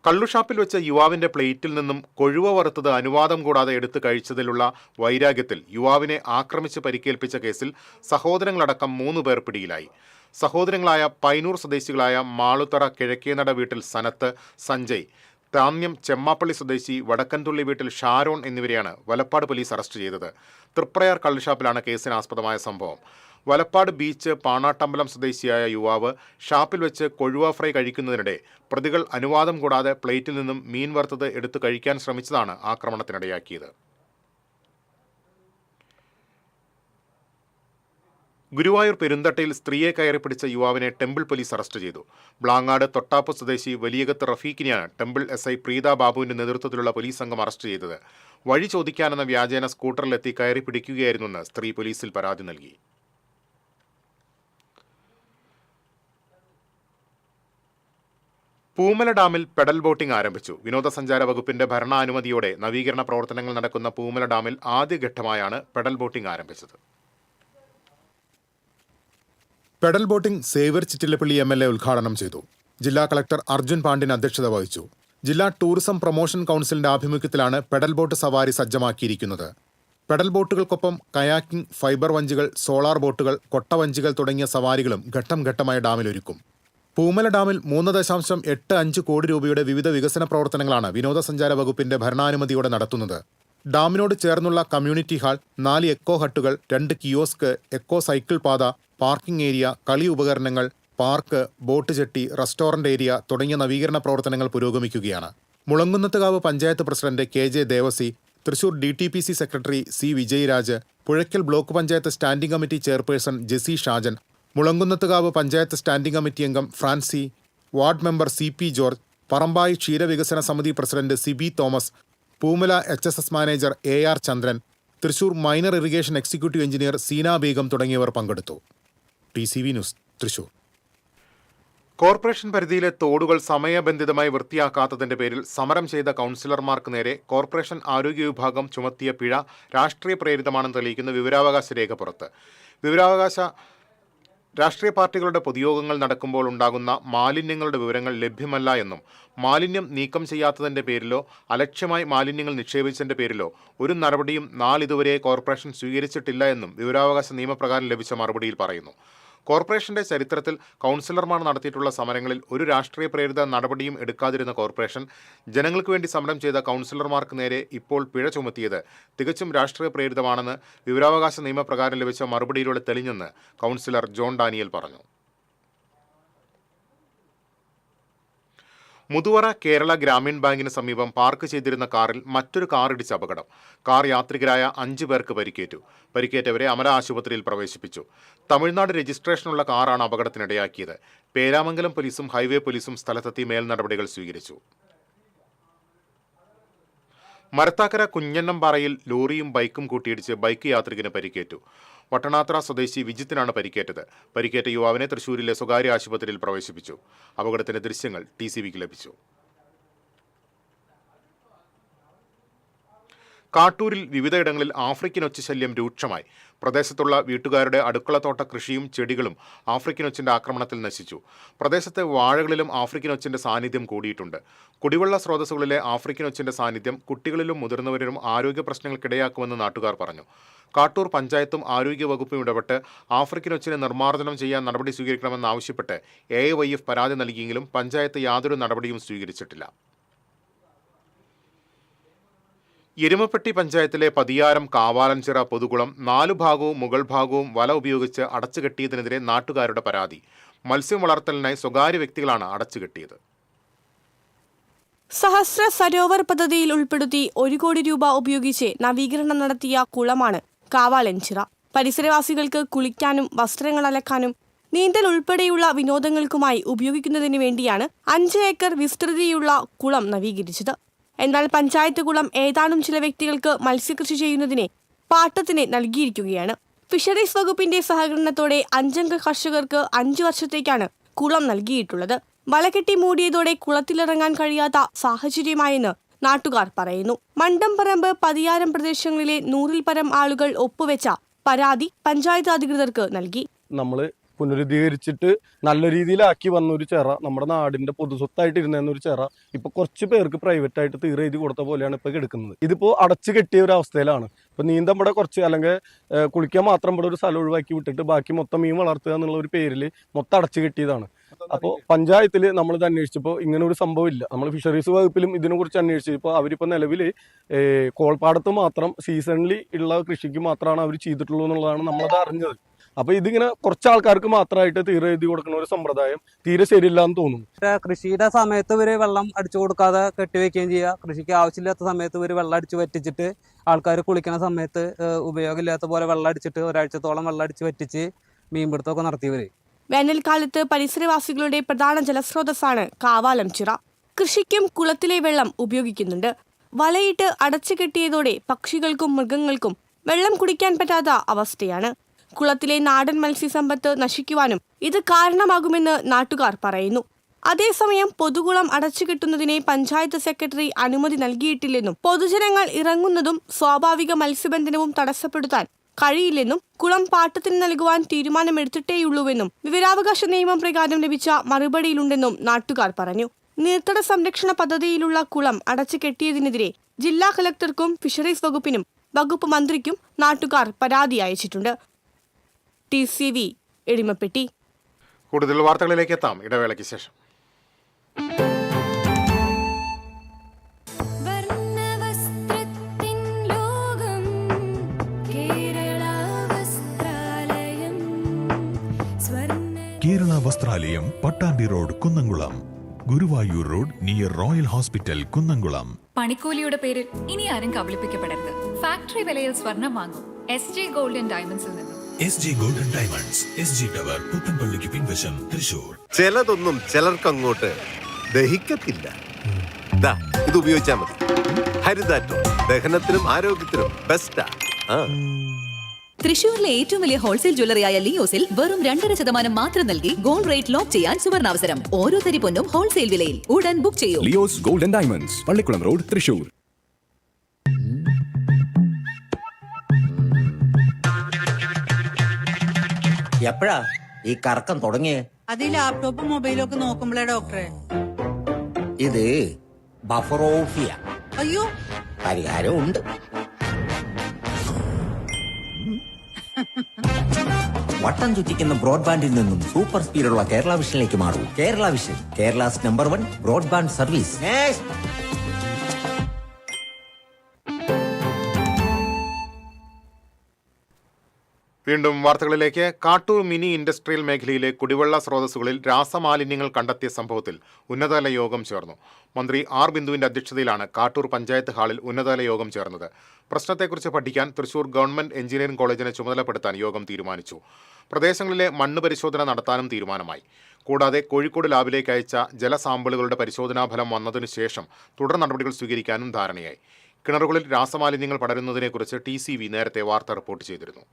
കള്ളുഷാപ്പിൽ വെച്ച യുവാവിന്റെ പ്ലേറ്റിൽ നിന്നും കൊഴുവ വറുത്തത് അനുവാദം കൂടാതെ എടുത്തു കഴിച്ചതിലുള്ള വൈരാഗ്യത്തിൽ യുവാവിനെ ആക്രമിച്ച് പരിക്കേൽപ്പിച്ച കേസിൽ സഹോദരങ്ങളടക്കം 3 പേർ പിടിയിലായി. സഹോദരങ്ങളായ പൈനൂർ സ്വദേശികളായ മാളുത്തറ കിഴക്കേനട വീട്ടിൽ സനത്ത്, സഞ്ജയ്, താമ്യം ചെമ്മാപ്പള്ളി സ്വദേശി വടക്കൻതുള്ളി വീട്ടിൽ ഷാരോൺ എന്നിവരെയാണ് വലപ്പാട് പോലീസ് അറസ്റ്റ് ചെയ്തത്. തൃപ്രയാർ കള്ളുഷാപ്പിലാണ് കേസിനാസ്പദമായ സംഭവം. വലപ്പാട് ബീച്ച് പാണാട്ടമ്പലം സ്വദേശിയായ യുവാവ് ഷാപ്പിൽ വെച്ച് കൊഴുവ ഫ്രൈ കഴിക്കുന്നതിനിടെ പ്രതികൾ അനുവാദം കൂടാതെ പ്ലേറ്റിൽ നിന്നും മീൻ വറുത്തത് എടുത്തു കഴിക്കാൻ ശ്രമിച്ചതാണ് ആക്രമണത്തിനിടയാക്കിയത്. ഗുരുവായൂർ പെരുന്തട്ടയിൽ സ്ത്രീയെ കയറിപ്പിടിച്ച യുവാവിനെ ടെമ്പിൾ പോലീസ് അറസ്റ്റ് ചെയ്തു. ബ്ലാങ്ങാട് തൊട്ടാപ്പ് സ്വദേശി വലിയകത്ത് റഫീഖിനെയാണ് ടെമ്പിൾ SI പ്രീത ബാബുവിന്റെ നേതൃത്വത്തിലുള്ള പോലീസ് സംഘം അറസ്റ്റ് ചെയ്തത്. വഴി ചോദിക്കാനെന്ന വ്യാജേന സ്കൂട്ടറിലെത്തി കയറി പിടിക്കുകയായിരുന്നെന്ന് സ്ത്രീ പോലീസിൽ പരാതി നൽകി. പൂമല ഡാമിൽ പെഡൽ ബോട്ടിംഗ് ആരംഭിച്ചു. വിനോദസഞ്ചാര വകുപ്പിന്റെ ഭരണാനുമതിയോടെ നവീകരണ പ്രവർത്തനങ്ങൾ നടക്കുന്ന പൂമല ഡാമിൽ ആദ്യഘട്ടമായാണ് പെഡൽ ബോട്ടിംഗ് ആരംഭിച്ചത്. Pedal boating Xavier Chittilappally MLA ഉദ്ഘാടനം ചെയ്തു. ജില്ലാ കളക്ടർ അർജുൻ പാണ്ഡ്യൻ അധ്യക്ഷത വഹിച്ചു. ജില്ലാ ടൂറിസം പ്രൊമോഷൻ കൗൺസിലിന്റെ ആഭിമുഖ്യത്തിലാണ് പെഡൽ ബോട്ട് സവാരി സജ്ജമാക്കിയിരിക്കുന്നത്. പെഡൽ ബോട്ടുകൾക്കൊപ്പം കയാക്കിംഗ്, ഫൈബർ വഞ്ചികൾ, സോളാർ ബോട്ടുകൾ, കൊട്ടവഞ്ചികൾ തുടങ്ങിയ സവാരികളും ഘട്ടം ഘട്ടമായി ഡാമിലൊരുക്കും. പൂമല ഡാമിൽ 3.85 കോടി രൂപയുടെ വിവിധ വികസന പ്രവർത്തനങ്ങളാണ് വിനോദസഞ്ചാര വകുപ്പിന്റെ ഭരണാനുമതിയോടെ നടത്തുന്നത്. ഡാമിനോട് ചേർന്നുള്ള കമ്മ്യൂണിറ്റി ഹാൾ, 4 എക്കോ ഹട്ടുകൾ, 2 കിയോസ്ക്, എക്കോ സൈക്കിൾ പാത, പാർക്കിംഗ് ഏരിയ, കളി ഉപകരണങ്ങൾ, park, boat jetty, restaurant area തുടങ്ങിയ നവീകരണ പ്രവർത്തനങ്ങൾ പുരോഗമിക്കുകയാണ്. Mulankunnathukavu panchayat president KJ Devasi, Thrissur DTPC secretary C Vijayaraj, Puzhakkal block panchayat standing committee chairperson Jessy Shajan, Mulankunnathukavu panchayat standing committee അംഗം Francy, ward member CP George, Parambayi ക്ഷീരവികസന സമിതി president Siby Thomas, Poomala HSS manager AR Chandran, Thrissur minor irrigation executive engineer Seena Begum തുടങ്ങിയവർ പങ്കെടുത്തു. TCV news, Thrissur. കോർപ്പറേഷൻ പരിധിയിലെ തോടുകൾ സമയബന്ധിതമായി വൃത്തിയാക്കാത്തതിന്റെ പേരിൽ സമരം ചെയ്ത കൗൺസിലർമാർക്ക് നേരെ കോർപ്പറേഷൻ ആരോഗ്യ വിഭാഗം ചുമത്തിയ പിഴ രാഷ്ട്രീയ പ്രേരിതമാണെന്ന് തെളിയിക്കുന്ന വിവരാവകാശ രേഖ പുറത്ത്. രാഷ്ട്രീയ പാർട്ടികളുടെ പൊതുയോഗങ്ങൾ നടക്കുമ്പോൾ ഉണ്ടാകുന്ന മാലിന്യങ്ങളുടെ വിവരങ്ങൾ ലഭ്യമല്ല എന്നും മാലിന്യം നീക്കം ചെയ്യാത്തതിന്റെ പേരിലോ അലക്ഷ്യമായി മാലിന്യങ്ങൾ നിക്ഷേപിച്ചതിന്റെ പേരിലോ ഒരു നടപടിയും നാളിതുവരെ കോർപ്പറേഷൻ സ്വീകരിച്ചിട്ടില്ല എന്നും വിവരാവകാശ നിയമപ്രകാരം ലഭിച്ച മറുപടിയിൽ പറയുന്നു. കോർപ്പറേഷന്റെ ചരിത്രത്തിൽ കൗൺസിലർമാർ നടത്തിയിട്ടുള്ള സമരങ്ങളിൽ ഒരു രാഷ്ട്രീയ പ്രേരിത നടപടിയും എടുക്കാതിരുന്ന കോർപ്പറേഷൻ ജനങ്ങൾക്ക് വേണ്ടി സമരം ചെയ്ത കൗൺസിലർമാർക്ക് നേരെ ഇപ്പോൾ പിഴ ചുമത്തിയത് തികച്ചും രാഷ്ട്രീയ പ്രേരിതമാണെന്ന് വിവരാവകാശ നിയമപ്രകാരം ലഭിച്ച മറുപടിയിലൂടെ തെളിഞ്ഞെന്ന് കൗൺസിലർ ജോൺ ഡാനിയൽ പറഞ്ഞു. മുതുവറ കേരള ഗ്രാമീൺ ബാങ്കിന് സമീപം പാർക്ക് ചെയ്തിരുന്ന കാറിൽ മറ്റൊരു കാർ ഇടിച്ച അപകടം. കാർ യാത്രികരായ 5 പേർക്ക് പരിക്കേറ്റു. പരിക്കേറ്റവരെ അമല ആശുപത്രിയിൽ പ്രവേശിപ്പിച്ചു. തമിഴ്നാട് രജിസ്ട്രേഷനുള്ള കാറാണ് അപകടത്തിനിടയാക്കിയത്. പേരാമംഗലം പോലീസും ഹൈവേ പോലീസും സ്ഥലത്തെത്തി മേൽ നടപടികൾ സ്വീകരിച്ചു. മരത്താക്കര കുഞ്ഞന്നംപാറയിൽ ലോറിയും ബൈക്കും കൂട്ടിയിടിച്ച് ബൈക്ക് യാത്രികന് പരിക്കേറ്റു. വട്ടണാത്ര സ്വദേശി വിജിത്തിനാണ് പരിക്കേറ്റത്. പരിക്കേറ്റ യുവാവിനെ തൃശൂരിലെ സ്വകാര്യ ആശുപത്രിയിൽ പ്രവേശിപ്പിച്ചു. അപകടത്തിന്റെ ദൃശ്യങ്ങൾ TCVക്ക് ലഭിച്ചു. കാട്ടൂരിൽ വിവിധയിടങ്ങളിൽ ആഫ്രിക്കൻ ഒച്ച് ശല്യം രൂക്ഷമായി. പ്രദേശത്തുള്ള വീട്ടുകാരുടെ അടുക്കളത്തോട്ട കൃഷിയും ചെടികളും ആഫ്രിക്കൻ ഒച്ചിന്റെ ആക്രമണത്തിൽ നശിച്ചു. പ്രദേശത്തെ വാഴകളിലും ആഫ്രിക്കൻ ഒച്ചിന്റെ സാന്നിധ്യം കൂടിയിട്ടുണ്ട്. കുടിവെള്ള സ്രോതസ്സുകളിലെ ആഫ്രിക്കൻ ഒച്ചിന്റെ സാന്നിധ്യം കുട്ടികളിലും മുതിർന്നവരിലും ആരോഗ്യ പ്രശ്നങ്ങൾക്കിടയാക്കുമെന്ന് നാട്ടുകാർ പറഞ്ഞു. കാട്ടൂർ പഞ്ചായത്തും ആരോഗ്യ വകുപ്പും ഇടപെട്ട് ആഫ്രിക്കൻ ഒച്ചിനെ നിർമ്മാർജ്ജനം ചെയ്യാൻ നടപടി സ്വീകരിക്കണമെന്നാവശ്യപ്പെട്ട് AYF പരാതി നൽകിയെങ്കിലും പഞ്ചായത്ത് യാതൊരു നടപടിയും സ്വീകരിച്ചിട്ടില്ല. എരുമപ്പെട്ടി പഞ്ചായത്തിലെ പതിയാരം, കാവാലഞ്ചിറ, പൊതുകുളം 4 ഭാഗവും മുകൾ ഭാഗവും വല ഉപയോഗിച്ച് അടച്ചുകെട്ടിയതിനെതിരെ നാട്ടുകാരുടെ പരാതി. മത്സ്യം വളർത്തലിനായി സ്വകാര്യ വ്യക്തികളാണ് അടച്ചുകെട്ടിയത്. സഹസ്ര സരോവർ പദ്ധതിയിൽ ഉൾപ്പെടുത്തി 1 കോടി രൂപ ഉപയോഗിച്ച് നവീകരണം നടത്തിയ കുളമാണ് കാവാലഞ്ചിറ. പരിസരവാസികൾക്ക് കുളിക്കാനും വസ്ത്രങ്ങൾ അലക്കാനും നീന്തൽ ഉൾപ്പെടെയുള്ള വിനോദങ്ങൾക്കുമായി ഉപയോഗിക്കുന്നതിന് വേണ്ടിയാണ് 5 ഏക്കർ വിസ്തൃതിയുള്ള കുളം നവീകരിച്ചത്. എന്നാൽ പഞ്ചായത്ത് കുളം ഏതാനും ചില വ്യക്തികൾക്ക് മത്സ്യകൃഷി ചെയ്യുന്നതിന് പാട്ടത്തിന് നൽകിയിരിക്കുകയാണ്. ഫിഷറീസ് വകുപ്പിന്റെ സഹകരണത്തോടെ 5 അംഗ കർഷകർക്ക് 5 വർഷത്തേക്കാണ് കുളം നൽകിയിട്ടുള്ളത്. വലകെട്ടി മൂടിയതോടെ കുളത്തിലിറങ്ങാൻ കഴിയാത്ത സാഹചര്യമായെന്ന് നാട്ടുകാർ പറയുന്നു. മണ്ടംപറമ്പ്, പതിയാരം പ്രദേശങ്ങളിലെ 100-ൽ പരം ആളുകൾ ഒപ്പുവെച്ച പരാതി പഞ്ചായത്ത് അധികൃതർക്ക് നൽകി. നമ്മൾ പുനരുദ്ധീകരിച്ചിട്ട് നല്ല രീതിയിലാക്കി വന്ന ഒരു ചിറ, നമ്മുടെ നാടിന്റെ പൊതുസ്വത്തായിട്ട് ഇരുന്ന ഒരു ചിറ ഇപ്പൊ കുറച്ച് പേർക്ക് പ്രൈവറ്റ് ആയിട്ട് തീരെ എഴുതി കൊടുത്ത പോലെയാണ് ഇപ്പൊ എടുക്കുന്നത്. ഇതിപ്പോ അടച്ചു കെട്ടിയ ഒരു അവസ്ഥയിലാണ്. ഇപ്പൊ നീന്തം ഇവിടെ കുറച്ച് അല്ലെങ്കിൽ കുളിക്കാൻ മാത്രം ഇവിടെ ഒരു സ്ഥലം ഒഴിവാക്കി വിട്ടിട്ട് ബാക്കി മൊത്തം മീൻ വളർത്തുക എന്നുള്ള ഒരു പേരിൽ മൊത്തം അടച്ചു കെട്ടിയതാണ്. അപ്പോൾ പഞ്ചായത്തിൽ നമ്മളിത് അന്വേഷിച്ചപ്പോൾ ഇങ്ങനെ ഒരു സംഭവം ഇല്ല. നമ്മൾ ഫിഷറീസ് വകുപ്പിലും ഇതിനെക്കുറിച്ച് അന്വേഷിച്ചപ്പോൾ അവരിപ്പോൾ നിലവിൽ കോൾപ്പാടത്ത് മാത്രം സീസണിൽ ഉള്ള കൃഷിക്ക് മാത്രമാണ് അവർ ചെയ്തിട്ടുള്ളൂ എന്നുള്ളതാണ് നമ്മളത് അറിഞ്ഞത്. അപ്പൊ ഇതിങ്ങനെ കുറച്ച് ആൾക്കാർക്ക് മാത്രമായിട്ട് തീരെ എഴുതി കൊടുക്കുന്ന ഒരു സമ്പ്രദായം തീരെ ശരിയില്ല എന്ന് തോന്നുന്നു. കൃഷിയുടെ സമയത്ത് ഇവര് വെള്ളം അടിച്ചു കൊടുക്കാതെ കെട്ടിവെക്കുകയും ചെയ്യുക. കൃഷിക്ക് ആവശ്യമില്ലാത്ത സമയത്ത് ഇവര് വെള്ളം അടിച്ച് വറ്റിച്ചിട്ട് ആൾക്കാർ കുളിക്കുന്ന സമയത്ത് ഉപയോഗമില്ലാത്ത പോലെ വെള്ളം അടിച്ചിട്ട് ഒരാഴ്ചത്തോളം വെള്ളം അടിച്ച് വറ്റിച്ച് മീൻപിടുത്തമൊക്കെ നടത്തിയവര്. വേനൽക്കാലത്ത് പരിസരവാസികളുടെ പ്രധാന ജലസ്രോതസ്സാണ് കാവാലഞ്ചിറ. കൃഷിക്കും കുളത്തിലെ വെള്ളം ഉപയോഗിക്കുന്നുണ്ട്. വലയിട്ട് അടച്ചു കെട്ടിയതോടെ പക്ഷികൾക്കും മൃഗങ്ങൾക്കും വെള്ളം കുടിക്കാൻ പറ്റാത്ത അവസ്ഥയാണ്. കുളത്തിലെ നാടൻ മത്സ്യസമ്പത്ത് നശിക്കുവാനും ഇത് കാരണമാകുമെന്ന് നാട്ടുകാർ പറയുന്നു. അതേസമയം പൊതുകുളം അടച്ചുകെട്ടുന്നതിനെ പഞ്ചായത്ത് സെക്രട്ടറി അനുമതി നൽകിയിട്ടില്ലെന്നും പൊതുജനങ്ങൾ ഇറങ്ങുന്നതും സ്വാഭാവിക മത്സ്യബന്ധനവും തടസ്സപ്പെടുത്താൻ കഴിയില്ലെന്നും കുളം പാട്ടത്തിന് നൽകുവാൻ തീരുമാനമെടുത്തിട്ടേയുള്ളൂവെന്നും വിവരാവകാശ നിയമം പ്രകാരം ലഭിച്ച മറുപടിയിലുണ്ടെന്നും നാട്ടുകാർ പറഞ്ഞു. നീർത്തട സംരക്ഷണ പദ്ധതിയിലുള്ള കുളം അടച്ചുകെട്ടിയതിനെതിരെ ജില്ലാ കളക്ടർക്കും ഫിഷറീസ് വകുപ്പിനും വകുപ്പ് മന്ത്രിക്കും നാട്ടുകാർ പരാതി അയച്ചിട്ടുണ്ട്. TCV എടിമപ്പെട്ടി. കൂടുതൽ വാർത്തകളിലേക്ക് എത്താം ഇടവേളയ്ക്ക് ശേഷം. Kerala Vasthralayam, Pattambi road, Kunnamkulam. Guruvayur road near royal hospital, Kunnamkulam. പണിക്കൂലിയുടെ പേരിൽ ഇനി ആരും കബളിപ്പിക്കപ്പെടരുത്. ഫാക്ടറി വിലയിൽ സ്വർണം വാങ്ങും SJ ഗോൾഡ് ആൻഡ് ഡയമണ്ട്സിൽ നിന്നും. SG golden diamonds, SG tower, പുത്തൻപള്ളിക്ക് പിൻവശം, തൃശൂർ. ചിലതൊന്നും ചിലർക്ക് അങ്ങോട്ട് ദഹിക്കത്തില്ല. ഇത് ഉപയോഗിച്ചാൽ മതി. ഹരിതാറ്റോ ദഹനത്തിനും ആരോഗ്യത്തിനും ബെസ്റ്റാ. തൃശൂരിലെ ഏറ്റവും വലിയ ഹോൾസെയിൽ ജ്വല്ലറിയായ ലിയോസിൽ വെറും 2.5% മാത്രം നൽകി ഗോൾഡ് റേറ്റ് ലോക്ക് ചെയ്യാൻ സുവർണാവസരം. ഓരോ തരി പൊന്നും ഹോൾസെയിൽ വിലയിൽ. ഉടൻ ബുക്ക് ചെയ്യൂ. Leo's golden diamonds, Pallikulam road, Thrissur. എപ്പോഴാ ഈ കറക്കം തുടങ്ങിയേ? അത് ലാപ്ടോപ്പും മൊബൈലും ഒക്കെ നോക്കുമ്പോഴേ ഡോക്ടറെ. ഇത് ബഫറോഫിയ. അയ്യോ, പരിഹാരമുണ്ട്. വട്ടം ചുറ്റിക്കുന്ന ബ്രോഡ്ബാൻഡിൽ നിന്നും സൂപ്പർ സ്പീഡുള്ള കേരള വിഷനിലേക്ക് മാറൂ. Kerala vision, Kerala's number 1 broadband service. വീണ്ടും വാർത്തകളിലേക്ക്. കാട്ടൂർ മിനി ഇൻഡസ്ട്രിയൽ മേഖലയിലെ കുടിവെള്ള സ്രോതസ്സുകളിൽ രാസമാലിന്യങ്ങൾ കണ്ടെത്തിയ സംഭവത്തിൽ ഉന്നതതല യോഗം ചേർന്നു. മന്ത്രി ആർ ബിന്ദുവിന്റെ അധ്യക്ഷതയിലാണ് കാട്ടൂർ പഞ്ചായത്ത് ഹാളിൽ ഉന്നതതല യോഗം ചേർന്നത്. പ്രശ്നത്തെക്കുറിച്ച് പഠിക്കാൻ തൃശൂർ ഗവൺമെന്റ് എഞ്ചിനീയറിംഗ് കോളേജിനെ ചുമതലപ്പെടുത്താൻ യോഗം തീരുമാനിച്ചു. പ്രദേശങ്ങളിലെ മണ്ണ് പരിശോധന നടത്താനും തീരുമാനമായി. കൂടാതെ കോഴിക്കോട് ലാബിലേക്ക് അയച്ച ജലസാമ്പിളുകളുടെ പരിശോധനാഫലം വന്നതിനു ശേഷം തുടർ നടപടികൾ സ്വീകരിക്കാനും ധാരണയായി. കിണറുകളിൽ രാസമാലിന്യങ്ങൾ പടരുന്നതിനെക്കുറിച്ച് TCV നേരത്തെ വാർത്ത റിപ്പോർട്ട് ചെയ്തിരുന്നു.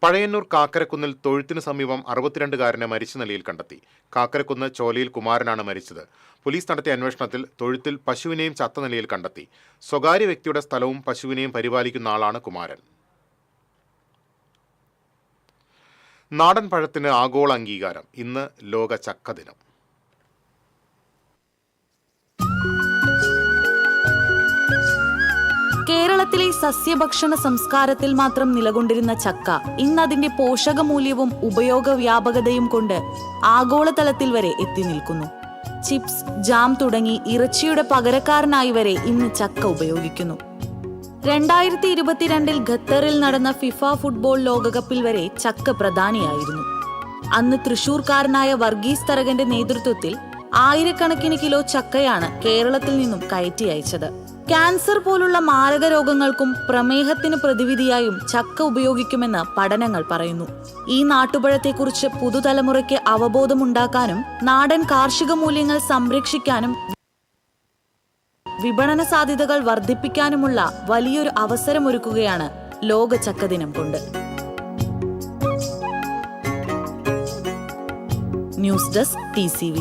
പഴയന്നൂർ കാക്കരക്കുന്നിൽ തൊഴുത്തിന് സമീപം 62കാരനെ മരിച്ച നിലയിൽ കണ്ടെത്തി. കാക്കരക്കുന്ന് ചോലയിൽ കുമാരനാണ് മരിച്ചത്. പോലീസ് നടത്തിയ അന്വേഷണത്തിൽ തൊഴുത്തിൽ പശുവിനെയും ചത്ത നിലയിൽ കണ്ടെത്തി. സ്വകാര്യ വ്യക്തിയുടെ സ്ഥലവും പശുവിനെയും പരിപാലിക്കുന്ന ആളാണ് കുമാരൻ. നാടൻ പഴത്തിന് ആഗോള അംഗീകാരം. ഇന്ന് ലോക ചക്ക ദിനം. കേരളത്തിലെ സസ്യഭക്ഷണ സംസ്കാരത്തിൽ മാത്രം നിലകൊണ്ടിരുന്ന ചക്ക ഇന്നതിന്റെ പോഷകമൂല്യവും ഉപയോഗ വ്യാപകതയും കൊണ്ട് ആഗോളതലത്തിൽ വരെ എത്തി നിൽക്കുന്നു. ചിപ്സ്, ജാം തുടങ്ങി ഇറച്ചിയുടെ പകരക്കാരനായി വരെ ഇന്ന് ചക്ക ഉപയോഗിക്കുന്നു. 2022 ഖത്തറിൽ നടന്ന ഫിഫ ഫുട്ബോൾ ലോകകപ്പിൽ വരെ ചക്ക പ്രധാനിയായിരുന്നു. അന്ന് തൃശൂർക്കാരനായ വർഗീസ് തരകന്റെ നേതൃത്വത്തിൽ ആയിരക്കണക്കിന് കിലോ ചക്കയാണ് കേരളത്തിൽ നിന്നും കയറ്റി അയച്ചത്. ക്യാൻസർ പോലുള്ള മാരക രോഗങ്ങൾക്കും പ്രമേഹത്തിന് പ്രതിവിധിയായും ചക്ക ഉപയോഗിക്കുമെന്ന് പഠനങ്ങൾ പറയുന്നു. ഈ നാട്ടുപഴത്തെക്കുറിച്ച് പുതുതലമുറയ്ക്ക് അവബോധമുണ്ടാക്കാനും നാടൻ കാർഷിക മൂല്യങ്ങൾ സംരക്ഷിക്കാനും വിപണന സാധ്യതകൾ വർദ്ധിപ്പിക്കാനുമുള്ള വലിയൊരു അവസരമൊരുക്കുകയാണ് ലോക ചക്ക ദിനം കൊണ്ട്. News desk TCV.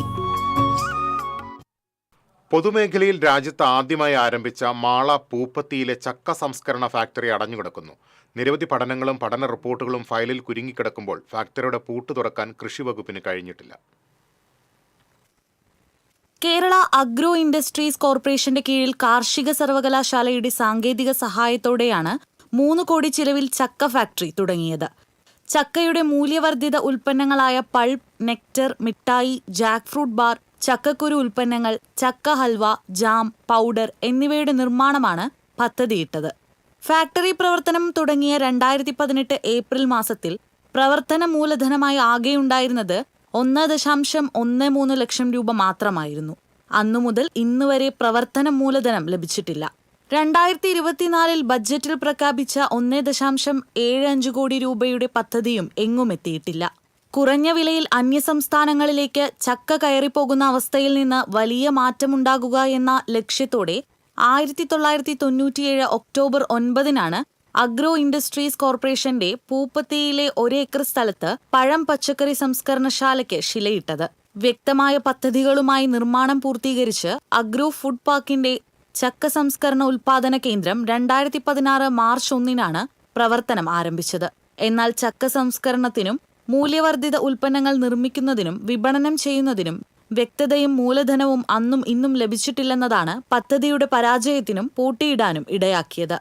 പൊതുമേഖലയിൽ രാജ്യത്ത് ആദ്യമായി ആരംഭിച്ച മാള പൂപ്പത്തിയിലെ ചക്ക സംസ്കരണ ഫാക്ടറി അടഞ്ഞുകിടക്കുന്നു. നിരവധി പഠനങ്ങളും പഠന റിപ്പോർട്ടുകളും ഫയലിൽ കുരുങ്ങിക്കിടക്കുമ്പോൾ ഫാക്ടറിയുടെ പൂട്ട് തുറക്കാൻ കൃഷി വകുപ്പിന് കഴിഞ്ഞിട്ടില്ല. കേരള അഗ്രോ ഇൻഡസ്ട്രീസ് കോർപ്പറേഷന്റെ കീഴിൽ കാർഷിക സർവകലാശാലയുടെ സാങ്കേതിക സഹായത്തോടെയാണ് 3 കോടി ചിലവിൽ ചക്ക ഫാക്ടറി തുടങ്ങിയത്. ചക്കയുടെ മൂല്യവർദ്ധിത ഉൽപ്പന്നങ്ങളായ പൾപ്പ്, നെക്ടർ, മിഠായി, ജാക്ക് ഫ്രൂട്ട് ബാർ, ചക്കക്കുരു ഉൽപ്പന്നങ്ങൾ, ചക്ക ഹൽവ, ജാം, പൗഡർ എന്നിവയുടെ നിർമ്മാണമാണ് പദ്ധതിയിട്ടത്. ഫാക്ടറി പ്രവർത്തനം തുടങ്ങിയ 2018 ഏപ്രിൽ മാസത്തിൽ പ്രവർത്തന മൂലധനമായി ആകെയുണ്ടായിരുന്നത് 1.13 ലക്ഷം രൂപ മാത്രമായിരുന്നു. അന്നു മുതൽ ഇന്നുവരെ പ്രവർത്തന മൂലധനം ലഭിച്ചിട്ടില്ല. 2024 ബഡ്ജറ്റിൽ പ്രഖ്യാപിച്ച 1.75 കോടി രൂപയുടെ പദ്ധതിയും എങ്ങുമെത്തിയിട്ടില്ല. കുറഞ്ഞ വിലയിൽ അന്യസംസ്ഥാനങ്ങളിലേക്ക് ചക്ക കയറിപ്പോകുന്ന അവസ്ഥയിൽ നിന്ന് വലിയ മാറ്റമുണ്ടാകുക എന്ന ലക്ഷ്യത്തോടെ 1997 ഒക്ടോബർ 9 അഗ്രോ ഇൻഡസ്ട്രീസ് കോർപ്പറേഷന്റെ പൂപ്പത്തിയിലെ 1 ഏക്കർ സ്ഥലത്ത് പഴം പച്ചക്കറി സംസ്കരണശാലയ്ക്ക് ശിലയിട്ടത്. വ്യക്തമായ പദ്ധതികളുമായി നിർമ്മാണം പൂർത്തീകരിച്ച് അഗ്രോ ഫുഡ് പാർക്കിന്റെ ചക്ക സംസ്കരണ ഉൽപാദന കേന്ദ്രം 2016 മാർച്ച് 1 പ്രവർത്തനം ആരംഭിച്ചത്. എന്നാൽ ചക്ക സംസ്കരണത്തിനും മൂല്യവർദ്ധിത ഉൽപ്പന്നങ്ങൾ നിർമ്മിക്കുന്നതിനും വിപണനം ചെയ്യുന്നതിനും വ്യക്തതയും മൂലധനവും അന്നും ഇന്നും ലഭിച്ചിട്ടില്ലെന്നതാണ് പദ്ധതിയുടെ പരാജയത്തിനും പൂട്ടിയിടാനും ഇടയാക്കിയത്.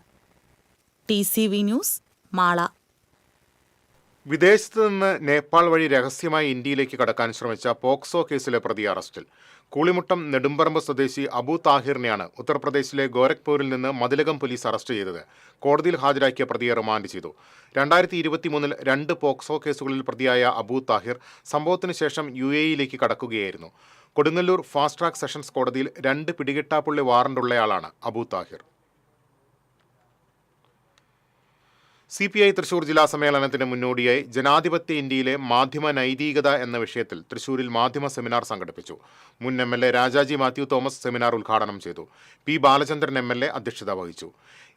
TCV news, Mala. വിദേശത്ത് നിന്ന് നേപ്പാൾ വഴി രഹസ്യമായി ഇന്ത്യയിലേക്ക് കടക്കാൻ ശ്രമിച്ച പോക്സോ കേസിലെ പ്രതി അറസ്റ്റിൽ. കൂളിമുട്ടം നെടുമ്പറമ്പ് സ്വദേശി അബു താഹിറിനെയാണ് ഉത്തർപ്രദേശിലെ ഗോരഖ്പൂരിൽ നിന്ന് മതിലകം പോലീസ് അറസ്റ്റ് ചെയ്തത്. കോടതിയിൽ ഹാജരാക്കിയ പ്രതിയെ റിമാൻഡ് ചെയ്തു. 2023 2 പോക്സോ കേസുകളിൽ പ്രതിയായ അബു താഹിർ സംഭവത്തിന് ശേഷം UAE കടക്കുകയായിരുന്നു. കൊടുങ്ങല്ലൂർ ഫാസ്റ്റ് ട്രാക്ക് സെഷൻസ് കോടതിയിൽ 2 പിടികിട്ടാപ്പുള്ളി വാറണ്ടുള്ളയാളാണ് അബു താഹിർ. CPI തൃശൂർ ജില്ലാ സമ്മേളനത്തിന് മുന്നോടിയായി ജനാധിപത്യ ഇന്ത്യയിലെ മാധ്യമ നൈതികത എന്ന വിഷയത്തിൽ തൃശൂരിൽ മാധ്യമ സെമിനാർ സംഘടിപ്പിച്ചു. മുൻ MLA Rajaji Mathew Thomas seminar ഉദ്ഘാടനം ചെയ്തു. P. ബാലചന്ദ്രൻ MLA അധ്യക്ഷത വഹിച്ചു.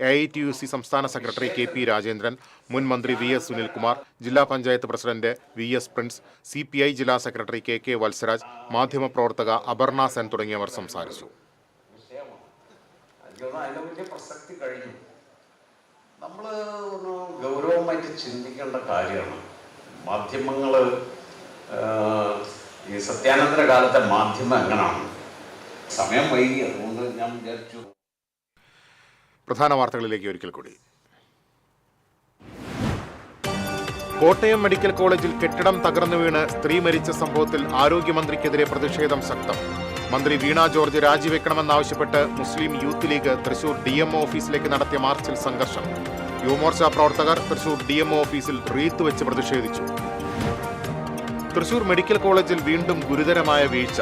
AITUC സംസ്ഥാന സെക്രട്ടറി KP രാജേന്ദ്രൻ, മുൻ മന്ത്രി VS സുനിൽകുമാർ, ജില്ലാ panchayat president VS Prince, CPI ജില്ലാ സെക്രട്ടറി KK വത്സരാജ്, മാധ്യമപ്രവർത്തക അപർണ സെൻ തുടങ്ങിയവർ സംസാരിച്ചു. നമ്മൾ ഒന്ന് ഗൗരവമായിട്ട് ചിന്തിക്കേണ്ട കാര്യമാണ്. മാധ്യമങ്ങൾ ഈ സത്യാനന്തര കാലത്തെ മാധ്യമം എങ്ങനെയാണ്? സമയം വൈകി, അതുകൊണ്ട് ഞാൻ വിചാരിച്ചു. പ്രധാന വാർത്തകളിലേക്ക് ഒരിക്കൽ കൂടി. കോട്ടയം മെഡിക്കൽ കോളേജിൽ കെട്ടിടം തകർന്നു വീണ് സ്ത്രീ മരിച്ച സംഭവത്തിൽ ആരോഗ്യമന്ത്രിക്കെതിരെ പ്രതിഷേധം ശക്തം. മന്ത്രി വീണ ജോർജ് രാജിവെക്കണമെന്നാവശ്യപ്പെട്ട് മുസ്ലിം യൂത്ത് ലീഗ് തൃശൂർ DMO ഓഫീസിലേക്ക് നടത്തിയ മാർച്ചിൽ സംഘർഷം. യുവമോർച്ച പ്രവർത്തകർ തൃശൂർ DMO ഓഫീസിൽ റീത്ത് വെച്ച് പ്രതിഷേധിച്ചു. തൃശൂർ മെഡിക്കൽ കോളേജിൽ വീണ്ടും ഗുരുതരമായ വീഴ്ച.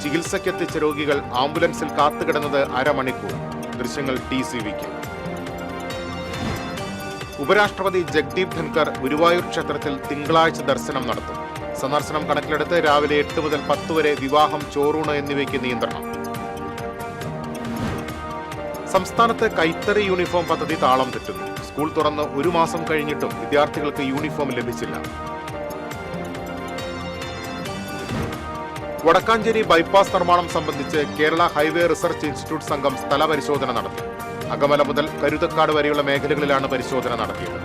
ചികിത്സയ്ക്കെത്തിച്ച രോഗികൾ ആംബുലൻസിൽ കാത്തുകിടന്നത് അരമണിക്കൂർ. ദൃശ്യങ്ങൾ TCVക്ക്. ഉപരാഷ്ട്രപതി ജഗ്ദീപ് ധൻകർ ഗുരുവായൂർ ക്ഷേത്രത്തിൽ തിങ്കളാഴ്ച ദർശനം നടത്തും. സന്ദർശനം കണക്കിലെടുത്ത് രാവിലെ 8 മുതൽ 10 വരെ വിവാഹം, ചോറൂണ് എന്നിവയ്ക്ക് നിയന്ത്രണം. സംസ്ഥാനത്ത് കൈത്തറി യൂണിഫോം പദ്ധതി താളം തെറ്റുന്നു. സ്കൂൾ തുറന്ന് 1 മാസം കഴിഞ്ഞിട്ടും വിദ്യാർത്ഥികൾക്ക് യൂണിഫോം ലഭിച്ചില്ല. വടക്കാഞ്ചേരി ബൈപ്പാസ് നിർമ്മാണം സംബന്ധിച്ച് കേരള ഹൈവേ റിസർച്ച് ഇൻസ്റ്റിറ്റ്യൂട്ട് സംഘം സ്ഥലപരിശോധന നടത്തി. അകമല മുതൽ കരുതക്കാട് വരെയുള്ള മേഖലകളിലാണ് പരിശോധന നടത്തിയത്.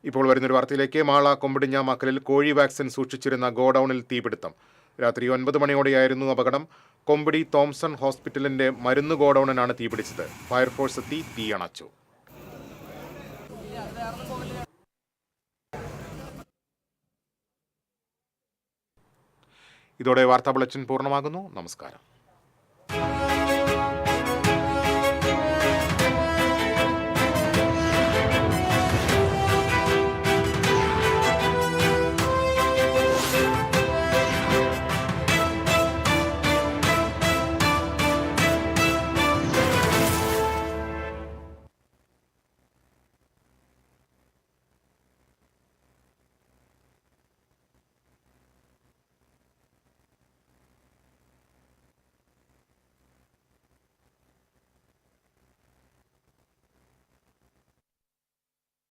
ഇപ്പോൾ വരുന്നൊരു വാർത്തയിലേക്ക്. മാള കൊമ്പിടിഞ്ഞാമക്കലിൽ കോഴി വാക്സിൻ സൂക്ഷിച്ചിരുന്ന ഗോഡൌണിൽ തീപിടുത്തം. രാത്രി 9 മണിയോടെയായിരുന്നു അപകടം. കൊമ്പിടി തോംസൺ ഹോസ്പിറ്റലിന്റെ മരുന്ന് ഗോഡൌണിനാണ് തീപിടിച്ചത്. ഫയർഫോഴ്സ് എത്തി തീയണച്ചു. ഇതോടെ വാർത്താ ബുള്ളറ്റിൻ പൂർണ്ണമാകുന്നു. നമസ്കാരം.